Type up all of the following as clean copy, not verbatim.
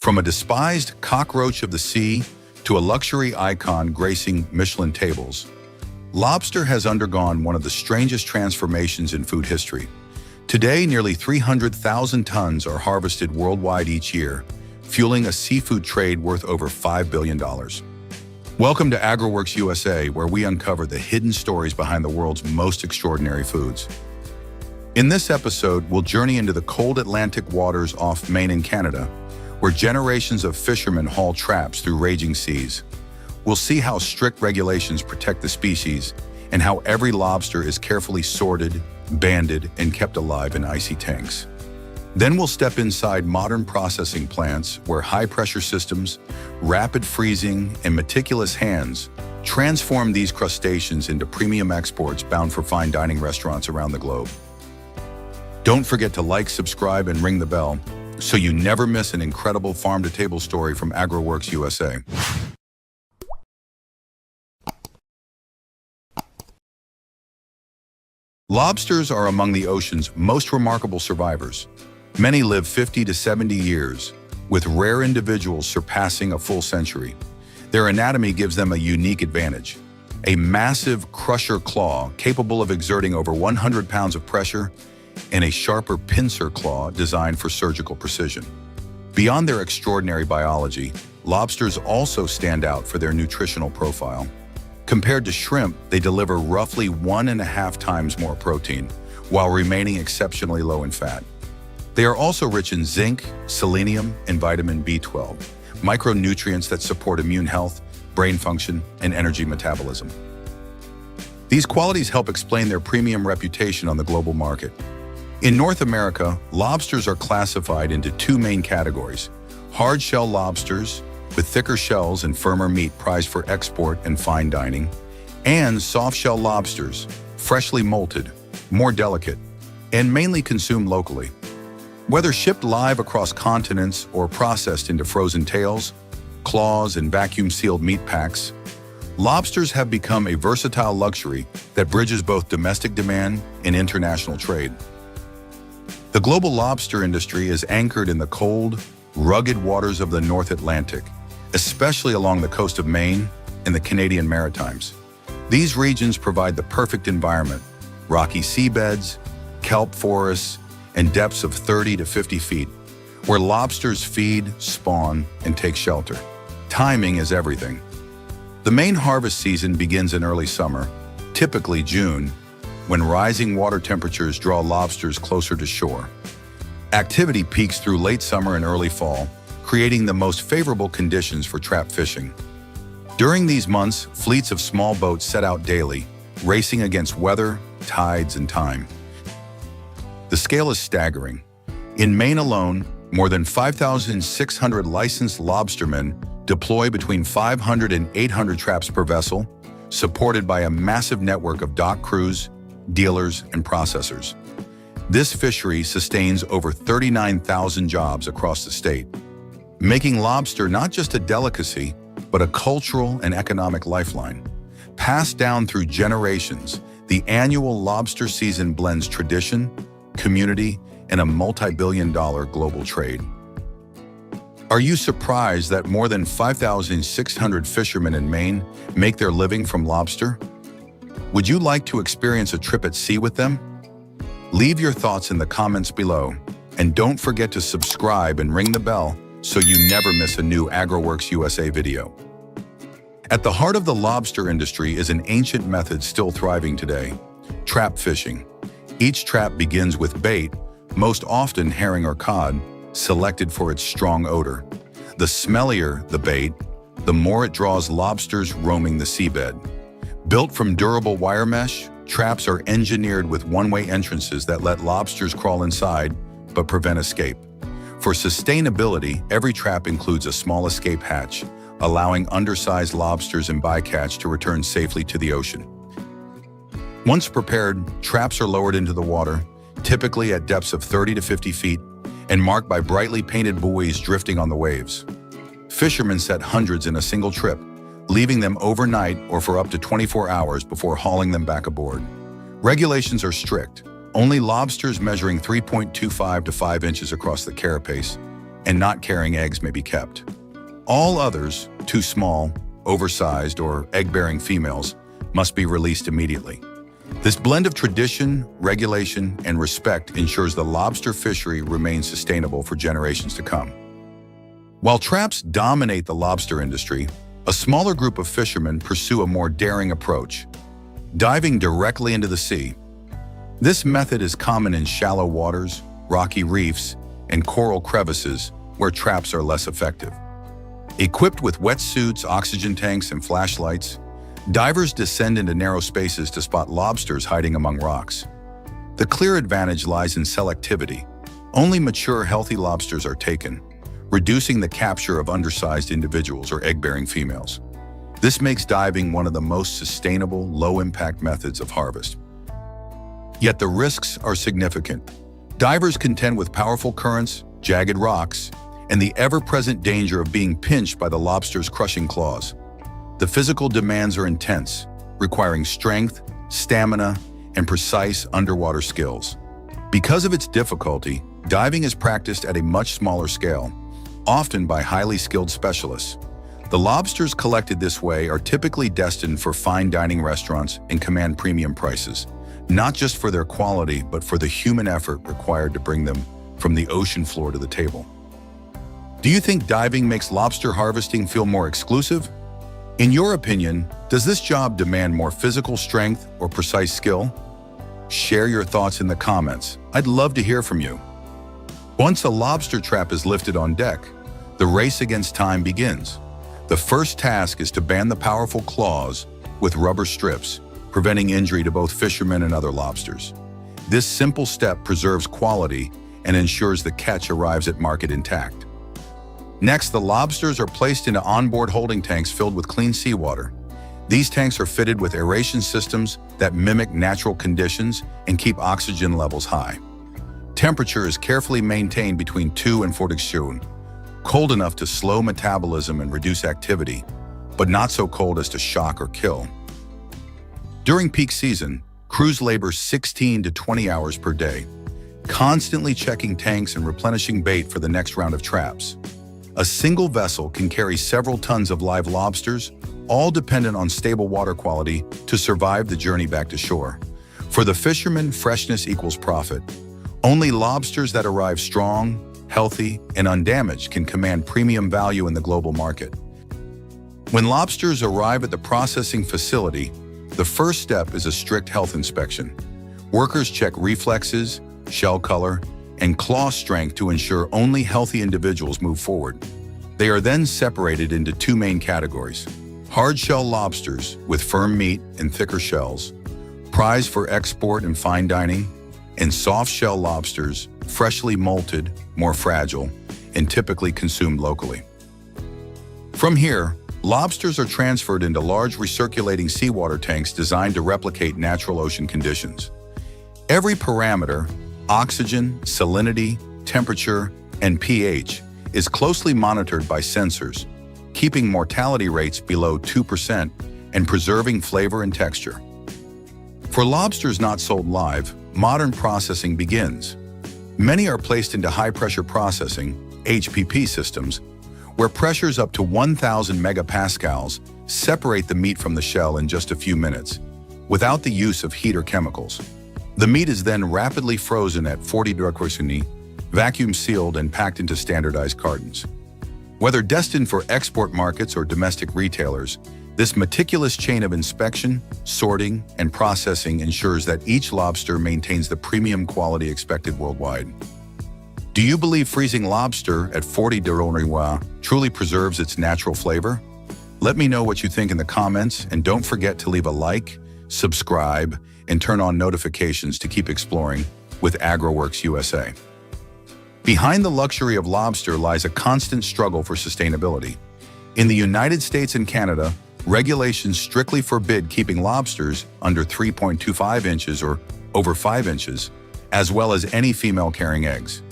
From a despised cockroach of the sea to a luxury icon gracing Michelin tables, lobster has undergone one of the strangest transformations in food history. Today, nearly 300,000 tons are harvested worldwide each year, fueling a seafood trade worth over $5 billion. Welcome to AgriWorks USA, where we uncover the hidden stories behind the world's most extraordinary foods. In this episode, we'll journey into the cold Atlantic waters off Maine and Canada, where generations of fishermen haul traps through raging seas. We'll see how strict regulations protect the species and how every lobster is carefully sorted, banded, and kept alive in icy tanks. Then we'll step inside modern processing plants where high-pressure systems, rapid freezing, and meticulous hands transform these crustaceans into premium exports bound for fine dining restaurants around the globe. Don't forget to like, subscribe, and ring the bell so you never miss an incredible farm-to-table story from AgriWorks USA. Lobsters are among the ocean's most remarkable survivors. Many live 50 to 70 years, with rare individuals surpassing a full century. Their anatomy gives them a unique advantage. A massive crusher claw capable of exerting over 100 pounds of pressure and a sharper pincer claw designed for surgical precision. Beyond their extraordinary biology, lobsters also stand out for their nutritional profile. Compared to shrimp, they deliver roughly 1.5 times more protein, while remaining exceptionally low in fat. They are also rich in zinc, selenium, and vitamin B12, micronutrients that support immune health, brain function, and energy metabolism. These qualities help explain their premium reputation on the global market. In North America, lobsters are classified into two main categories: hard-shell lobsters, with thicker shells and firmer meat prized for export and fine dining, and soft-shell lobsters, freshly molted, more delicate, and mainly consumed locally. Whether shipped live across continents or processed into frozen tails, claws, and vacuum-sealed meat packs, lobsters have become a versatile luxury that bridges both domestic demand and international trade. The global lobster industry is anchored in the cold, rugged waters of the North Atlantic, especially along the coast of Maine and the Canadian Maritimes. These regions provide the perfect environment: rocky seabeds, kelp forests, and depths of 30 to 50 feet, where lobsters feed, spawn, and take shelter. Timing is everything. The main harvest season begins in early summer, typically June, when rising water temperatures draw lobsters closer to shore. Activity peaks through late summer and early fall, creating the most favorable conditions for trap fishing. During these months, fleets of small boats set out daily, racing against weather, tides, and time. The scale is staggering. In Maine alone, more than 5,600 licensed lobstermen deploy between 500 and 800 traps per vessel, supported by a massive network of dock crews, dealers, and processors. This fishery sustains over 39,000 jobs across the state, making lobster not just a delicacy, but a cultural and economic lifeline. Passed down through generations, the annual lobster season blends tradition, community, and a multi-billion-dollar global trade. Are you surprised that more than 5,600 fishermen in Maine make their living from lobster? Would you like to experience a trip at sea with them? Leave your thoughts in the comments below, and don't forget to subscribe and ring the bell so you never miss a new AgriWorks USA video. At the heart of the lobster industry is an ancient method still thriving today: trap fishing. Each trap begins with bait, most often herring or cod, selected for its strong odor. The smellier the bait, the more it draws lobsters roaming the seabed. Built from durable wire mesh, traps are engineered with one-way entrances that let lobsters crawl inside but prevent escape. For sustainability, every trap includes a small escape hatch, allowing undersized lobsters and bycatch to return safely to the ocean. Once prepared, traps are lowered into the water, typically at depths of 30 to 50 feet, and marked by brightly painted buoys drifting on the waves. Fishermen set hundreds in a single trip, leaving them overnight or for up to 24 hours before hauling them back aboard. Regulations are strict. Only lobsters measuring 3.25 to 5 inches across the carapace and not carrying eggs may be kept. All others, too small, oversized, or egg-bearing females, must be released immediately. This blend of tradition, regulation, and respect ensures the lobster fishery remains sustainable for generations to come. While traps dominate the lobster industry, a smaller group of fishermen pursue a more daring approach, diving directly into the sea. This method is common in shallow waters, rocky reefs, and coral crevices where traps are less effective. Equipped with wetsuits, oxygen tanks, and flashlights, divers descend into narrow spaces to spot lobsters hiding among rocks. The clear advantage lies in selectivity. Only mature, healthy lobsters are taken, reducing the capture of undersized individuals or egg-bearing females. This makes diving one of the most sustainable, low-impact methods of harvest. Yet the risks are significant. Divers contend with powerful currents, jagged rocks, and the ever-present danger of being pinched by the lobster's crushing claws. The physical demands are intense, requiring strength, stamina, and precise underwater skills. Because of its difficulty, diving is practiced at a much smaller scale, often by highly skilled specialists. The lobsters collected this way are typically destined for fine dining restaurants and command premium prices, not just for their quality, but for the human effort required to bring them from the ocean floor to the table. Do you think diving makes lobster harvesting feel more exclusive? In your opinion, does this job demand more physical strength or precise skill? Share your thoughts in the comments. I'd love to hear from you. Once a lobster trap is lifted on deck, the race against time begins. The first task is to band the powerful claws with rubber strips, preventing injury to both fishermen and other lobsters. This simple step preserves quality and ensures the catch arrives at market intact. Next, the lobsters are placed into onboard holding tanks filled with clean seawater. These tanks are fitted with aeration systems that mimic natural conditions and keep oxygen levels high. Temperature is carefully maintained between 2 and 4 degrees, cold enough to slow metabolism and reduce activity, but not so cold as to shock or kill. During peak season, crews labor 16 to 20 hours per day, constantly checking tanks and replenishing bait for the next round of traps. A single vessel can carry several tons of live lobsters, all dependent on stable water quality to survive the journey back to shore. For the fishermen, freshness equals profit. Only lobsters that arrive strong, healthy, and undamaged can command premium value in the global market. When lobsters arrive at the processing facility, the first step is a strict health inspection. Workers check reflexes, shell color, and claw strength to ensure only healthy individuals move forward. They are then separated into two main categories: hard-shell lobsters with firm meat and thicker shells, prized for export and fine dining, and soft-shell lobsters, freshly molted, more fragile, and typically consumed locally. From here, lobsters are transferred into large recirculating seawater tanks designed to replicate natural ocean conditions. Every parameter, oxygen, salinity, temperature, and pH, is closely monitored by sensors, keeping mortality rates below 2% and preserving flavor and texture. For lobsters not sold live, modern processing begins. Many are placed into high-pressure processing, HPP systems, where pressures up to 1,000 megapascals separate the meat from the shell in just a few minutes, without the use of heat or chemicals. The meat is then rapidly frozen at 40 degrees Celsius, vacuum-sealed and packed into standardized cartons. Whether destined for export markets or domestic retailers, this meticulous chain of inspection, sorting, and processing ensures that each lobster maintains the premium quality expected worldwide. Do you believe freezing lobster at 40 degrees truly preserves its natural flavor? Let me know what you think in the comments, and don't forget to leave a like, subscribe, and turn on notifications to keep exploring with AgroWorks USA. Behind the luxury of lobster lies a constant struggle for sustainability. In the United States and Canada, regulations strictly forbid keeping lobsters under 3.25 inches or over 5 inches, as well as any female carrying eggs.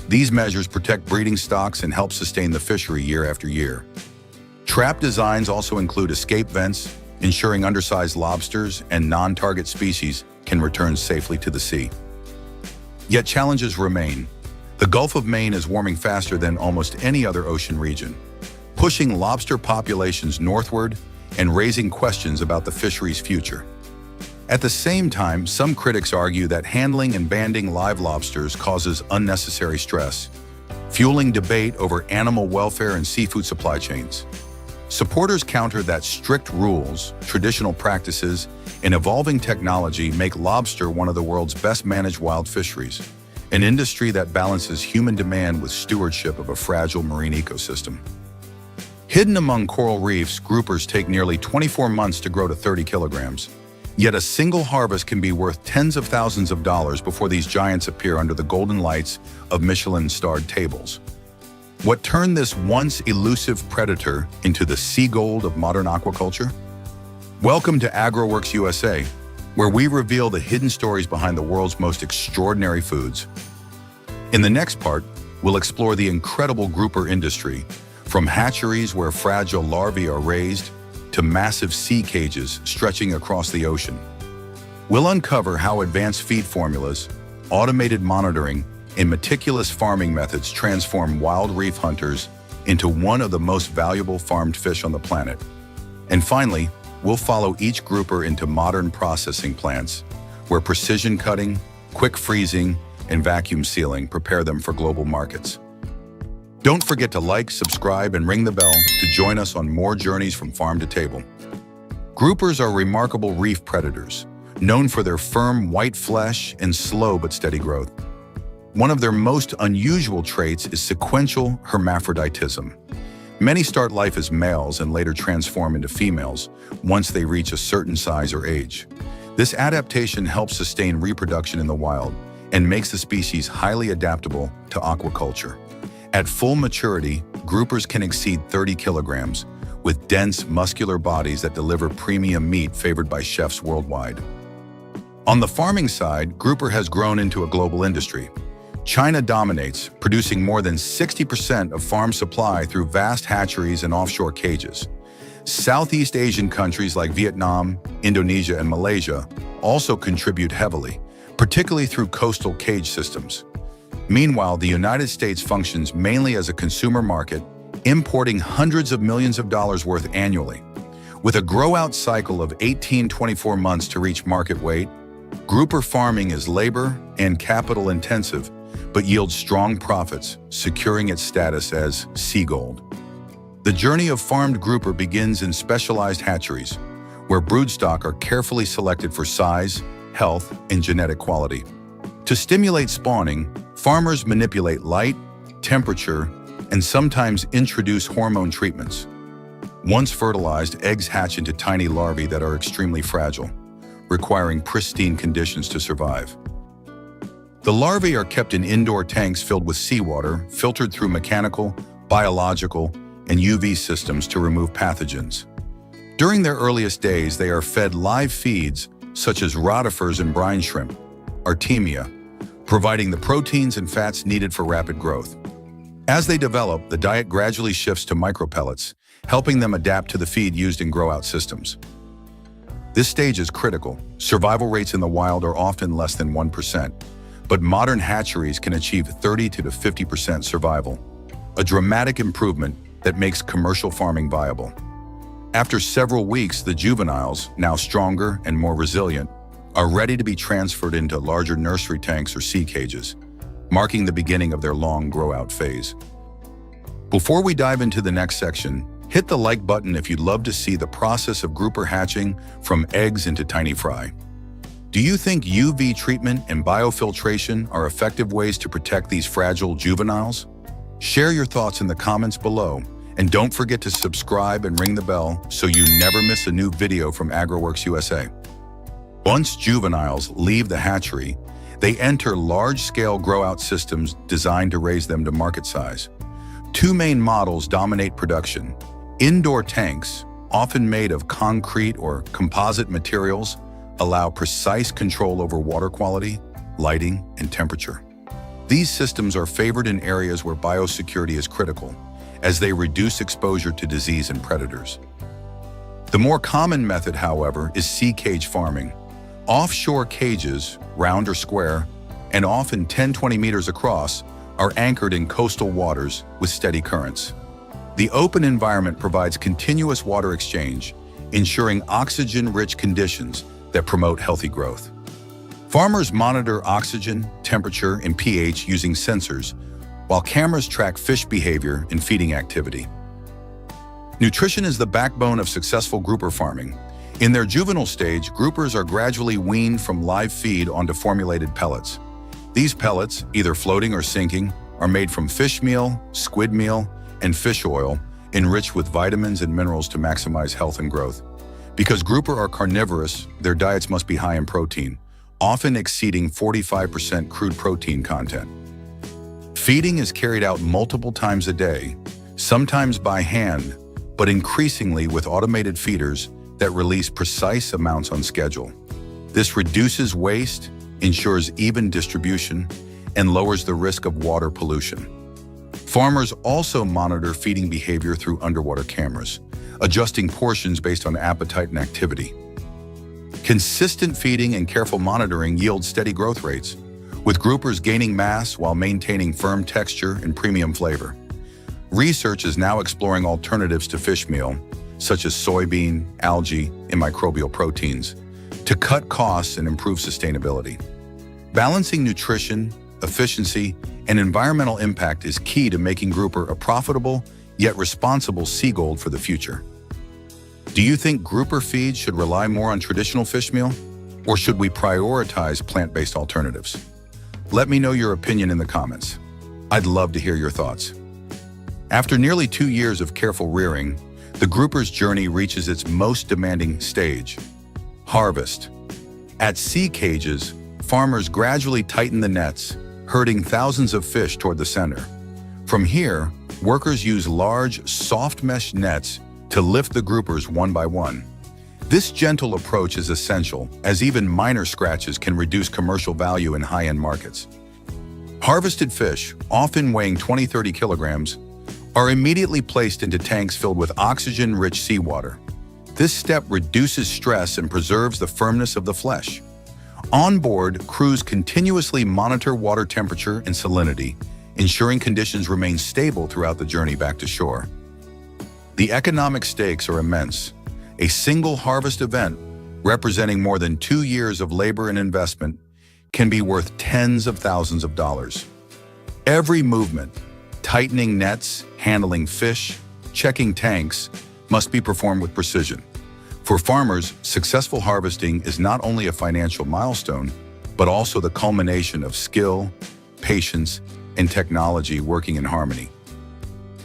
These measures protect breeding stocks and help sustain the fishery year after year. Trap designs also include escape vents, ensuring undersized lobsters and non-target species can return safely to the sea. Yet challenges remain. The Gulf of Maine is warming faster than almost any other ocean region, pushing lobster populations northward and raising questions about the fishery's future. At the same time, some critics argue that handling and banding live lobsters causes unnecessary stress, fueling debate over animal welfare and seafood supply chains. Supporters counter that strict rules, traditional practices, and evolving technology make lobster one of the world's best managed wild fisheries, an industry that balances human demand with stewardship of a fragile marine ecosystem. Hidden among coral reefs, groupers take nearly 24 months to grow to 30 kilograms. Yet a single harvest can be worth tens of thousands of dollars before these giants appear under the golden lights of Michelin-starred tables. What turned this once elusive predator into the sea gold of modern aquaculture? Welcome to AgroWorks USA, where we reveal the hidden stories behind the world's most extraordinary foods. In the next part, we'll explore the incredible grouper industry, from hatcheries where fragile larvae are raised to massive sea cages stretching across the ocean. We'll uncover how advanced feed formulas, automated monitoring, and meticulous farming methods transform wild reef hunters into one of the most valuable farmed fish on the planet. And finally, we'll follow each grouper into modern processing plants, where precision cutting, quick freezing, and vacuum sealing prepare them for global markets. Don't forget to like, subscribe, and ring the bell to join us on more journeys from farm to table. Groupers are remarkable reef predators, known for their firm white flesh and slow but steady growth. One of their most unusual traits is sequential hermaphroditism. Many start life as males and later transform into females once they reach a certain size or age. This adaptation helps sustain reproduction in the wild and makes the species highly adaptable to aquaculture. At full maturity, groupers can exceed 30 kilograms, with dense, muscular bodies that deliver premium meat favored by chefs worldwide. On the farming side, grouper has grown into a global industry. China dominates, producing more than 60% of farm supply through vast hatcheries and offshore cages. Southeast Asian countries like Vietnam, Indonesia, and Malaysia also contribute heavily, particularly through coastal cage systems. Meanwhile, the United States functions mainly as a consumer market, importing hundreds of millions of dollars worth annually. With a grow-out cycle of 18-24 months to reach market weight, grouper farming is labor and capital intensive, but yields strong profits, securing its status as sea gold. The journey of farmed grouper begins in specialized hatcheries, where broodstock are carefully selected for size, health, and genetic quality. To stimulate spawning, farmers manipulate light, temperature, and sometimes introduce hormone treatments. Once fertilized, eggs hatch into tiny larvae that are extremely fragile, requiring pristine conditions to survive. The larvae are kept in indoor tanks filled with seawater, filtered through mechanical, biological, and UV systems to remove pathogens. During their earliest days, they are fed live feeds such as rotifers and brine shrimp, Artemia, providing the proteins and fats needed for rapid growth. As they develop, the diet gradually shifts to micropellets, helping them adapt to the feed used in grow-out systems. This stage is critical. Survival rates in the wild are often less than 1%, but modern hatcheries can achieve 30 to 50% survival, a dramatic improvement that makes commercial farming viable. After several weeks, the juveniles, now stronger and more resilient, are ready to be transferred into larger nursery tanks or sea cages, marking the beginning of their long grow-out phase. Before we dive into the next section, hit the like button if you'd love to see the process of grouper hatching from eggs into tiny fry. Do you think UV treatment and biofiltration are effective ways to protect these fragile juveniles? Share your thoughts in the comments below, and don't forget to subscribe and ring the bell so you never miss a new video from AgroWorks USA. Once juveniles leave the hatchery, they enter large-scale grow-out systems designed to raise them to market size. Two main models dominate production: indoor tanks, often made of concrete or composite materials, allow precise control over water quality, lighting, and temperature. These systems are favored in areas where biosecurity is critical, as they reduce exposure to disease and predators. The more common method, however, is sea cage farming. Offshore cages, round or square, and often 10-20 meters across, are anchored in coastal waters with steady currents. The open environment provides continuous water exchange, ensuring oxygen-rich conditions that promote healthy growth. Farmers monitor oxygen, temperature, and pH using sensors, while cameras track fish behavior and feeding activity. Nutrition is the backbone of successful grouper farming. In their juvenile stage, groupers are gradually weaned from live feed onto formulated pellets. These pellets, either floating or sinking, are made from fish meal, squid meal, and fish oil, enriched with vitamins and minerals to maximize health and growth. Because grouper are carnivorous, their diets must be high in protein, often exceeding 45% crude protein content. Feeding is carried out multiple times a day, sometimes by hand, but increasingly with automated feeders that release precise amounts on schedule. This reduces waste, ensures even distribution, and lowers the risk of water pollution. Farmers also monitor feeding behavior through underwater cameras, adjusting portions based on appetite and activity. Consistent feeding and careful monitoring yield steady growth rates, with groupers gaining mass while maintaining firm texture and premium flavor. Research is now exploring alternatives to fish meal, such as soybean, algae, and microbial proteins, to cut costs and improve sustainability. Balancing nutrition, efficiency, and environmental impact is key to making grouper a profitable, yet responsible sea gold for the future. Do you think grouper feed should rely more on traditional fish meal, or should we prioritize plant-based alternatives? Let me know your opinion in the comments. I'd love to hear your thoughts. After nearly 2 years of careful rearing, the grouper's journey reaches its most demanding stage, harvest. At sea cages, farmers gradually tighten the nets, herding thousands of fish toward the center. From here, workers use large, soft mesh nets to lift the groupers one by one. This gentle approach is essential, as even minor scratches can reduce commercial value in high-end markets. Harvested fish, often weighing 20-30 kilograms, are immediately placed into tanks filled with oxygen-rich seawater. This step reduces stress and preserves the firmness of the flesh. On board, crews continuously monitor water temperature and salinity, ensuring conditions remain stable throughout the journey back to shore. The economic stakes are immense. A single harvest event, representing more than 2 years of labor and investment, can be worth tens of thousands of dollars. Every movement, tightening nets, handling fish, checking tanks, must be performed with precision. For farmers, successful harvesting is not only a financial milestone, but also the culmination of skill, patience, and technology working in harmony.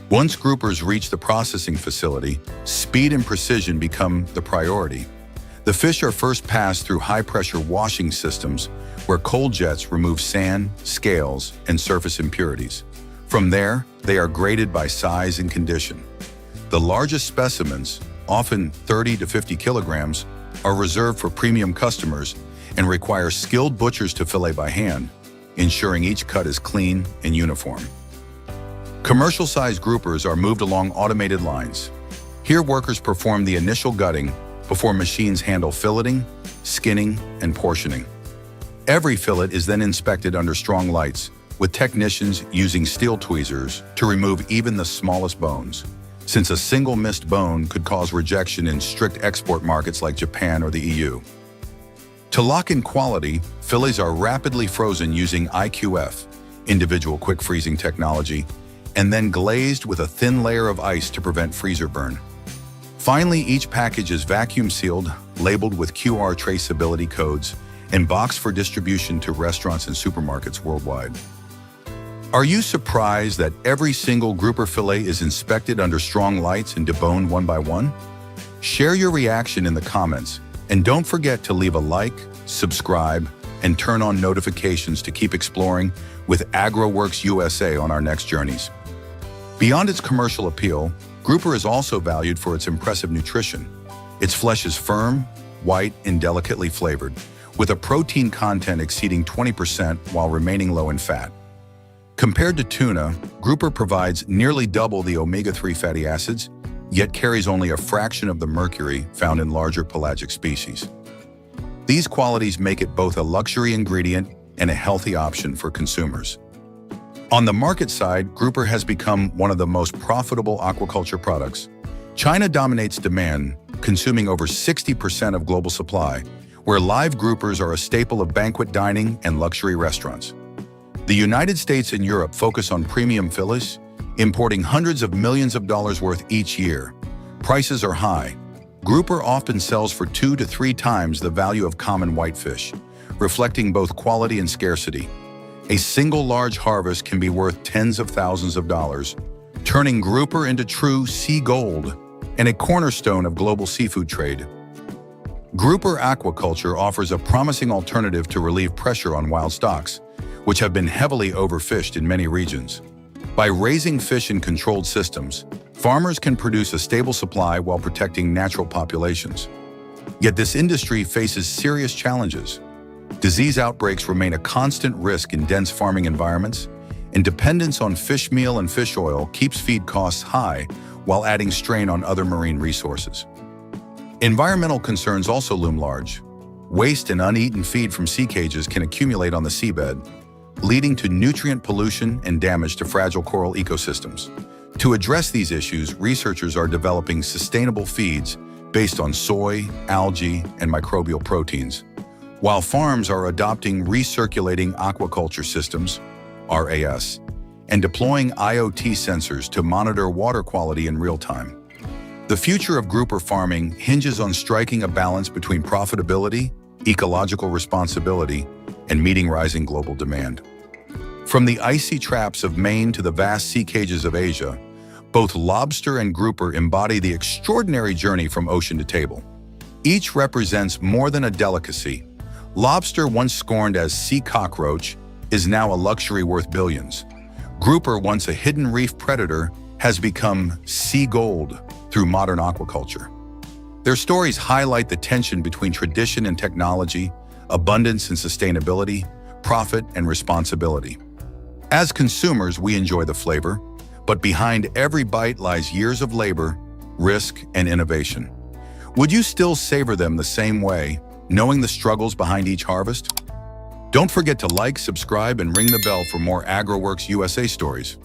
Once groupers reach the processing facility, speed and precision become the priority. The fish are first passed through high-pressure washing systems where cold jets remove sand, scales, and surface impurities. From there, they are graded by size and condition. The largest specimens, often 30 to 50 kilograms, are reserved for premium customers and require skilled butchers to fillet by hand, ensuring each cut is clean and uniform. Commercial-sized groupers are moved along automated lines. Here, workers perform the initial gutting before machines handle filleting, skinning, and portioning. Every fillet is then inspected under strong lights, with technicians using steel tweezers to remove even the smallest bones, since a single missed bone could cause rejection in strict export markets like Japan or the EU. To lock in quality, fillets are rapidly frozen using IQF, individual quick freezing technology, and then glazed with a thin layer of ice to prevent freezer burn. Finally, each package is vacuum sealed, labeled with QR traceability codes, and boxed for distribution to restaurants and supermarkets worldwide. Are you surprised that every single grouper fillet is inspected under strong lights and deboned one by one? Share your reaction in the comments, and don't forget to leave a like, subscribe, and turn on notifications to keep exploring with AgroWorks USA on our next journeys. Beyond its commercial appeal, grouper is also valued for its impressive nutrition. Its flesh is firm, white, and delicately flavored, with a protein content exceeding 20% while remaining low in fat. Compared to tuna, grouper provides nearly double the omega-3 fatty acids, yet carries only a fraction of the mercury found in larger pelagic species. These qualities make it both a luxury ingredient and a healthy option for consumers. On the market side, grouper has become one of the most profitable aquaculture products. China dominates demand, consuming over 60% of global supply, where live groupers are a staple of banquet dining and luxury restaurants. The United States and Europe focus on premium fillets, importing hundreds of millions of dollars worth each year. Prices are high. Grouper often sells for 2 to 3 times the value of common whitefish, reflecting both quality and scarcity. A single large harvest can be worth tens of thousands of dollars, turning grouper into true sea gold and a cornerstone of global seafood trade. Grouper aquaculture offers a promising alternative to relieve pressure on wild stocks, which have been heavily overfished in many regions. By raising fish in controlled systems, farmers can produce a stable supply while protecting natural populations. Yet this industry faces serious challenges. Disease outbreaks remain a constant risk in dense farming environments, and dependence on fish meal and fish oil keeps feed costs high while adding strain on other marine resources. Environmental concerns also loom large. Waste and uneaten feed from sea cages can accumulate on the seabed, leading to nutrient pollution and damage to fragile coral ecosystems. To address these issues, researchers are developing sustainable feeds based on soy, algae, and microbial proteins, while farms are adopting recirculating aquaculture systems, RAS, and deploying IoT sensors to monitor water quality in real time. The future of grouper farming hinges on striking a balance between profitability, ecological responsibility, and meeting rising global demand. From the icy traps of Maine to the vast sea cages of Asia, both lobster and grouper embody the extraordinary journey from ocean to table. Each represents more than a delicacy. Lobster, once scorned as sea cockroach, is now a luxury worth billions. Grouper, once a hidden reef predator, has become sea gold through modern aquaculture. Their stories highlight the tension between tradition and technology, abundance and sustainability, profit and responsibility. As consumers, we enjoy the flavor, but behind every bite lies years of labor, risk, and innovation. Would you still savor them the same way, knowing the struggles behind each harvest? Don't forget to like, subscribe, and ring the bell for more AgriWorks USA stories.